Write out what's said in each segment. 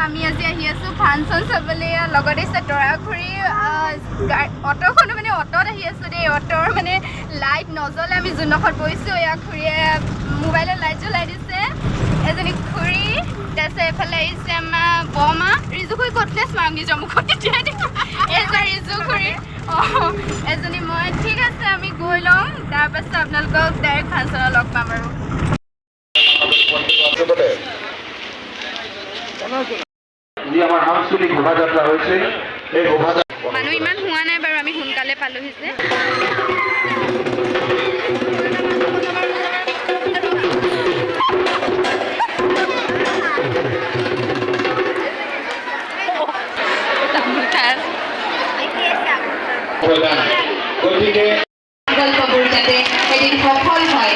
আমি আজি আহি আছো ফাংচন চাবলৈ লগতে আছে তৰাখুৰী অটোখনো মানে অটোত আহি আছো দেই অটোৰ মানে লাইট নজ্বলে আমি যোনডোখৰত বহিছোঁ এয়া খুৰীয়ে মোবাইলৰ লাইট জ্বলাই দিছে এজনী খুৰী তাৰপিছত এইফালে আহিছে আমাৰ বৰমা ৰিজু খুৰী ক'তনে স্মাৰক নিজৰ মুখত তেতিয়াই দিম এজনী ৰিজু খুৰী এজনী মই ঠিক আছে আমি গৈ লওঁ তাৰপাছত আপোনালোকক ডাইৰেক্ট ফাংচনত লগ পাম আৰু আমাৰ সাংস্কৃতিক শোভাযাত্ৰা হৈছে এই শোভাযাত্ৰা মানুহ ইমান হোৱা নাই বাৰু আমি সোনকালে পালোহি যে গতিকে গল্পবোৰ যাতে এদিন সফল হয়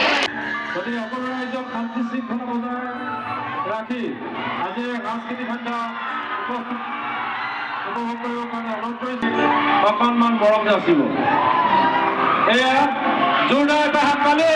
গতিকে সকলো ৰাইজক শান্তি শৃংখলা বজাই ৰাখি আজি সাংস্কৃতিক সন্ধ্যা উপভোগ কৰিবৰ কাৰণে অনুৰোধ কৰিছোঁ অকণমান মৰম যাচিব এয়া জোৰদাৰ এটা হাত পালে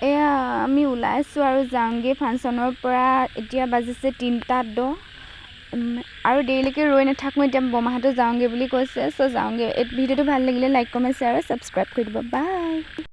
এয়া আমি ওলাইছোঁ আৰু যাওঁগৈ ফাংচনৰ পৰা এতিয়া বাজিছে 3:10 আৰু দেৰিলৈকে ৰৈ নাথাকোঁ এতিয়া বৰমাহঁতো যাওঁগৈ বুলি কৈছে চ' যাওঁগৈ এই ভিডিঅ'টো ভাল লাগিলে লাইক কমেণ্ট শ্বেয়াৰ আৰু ছাবস্ক্ৰাইব কৰি দিব বাই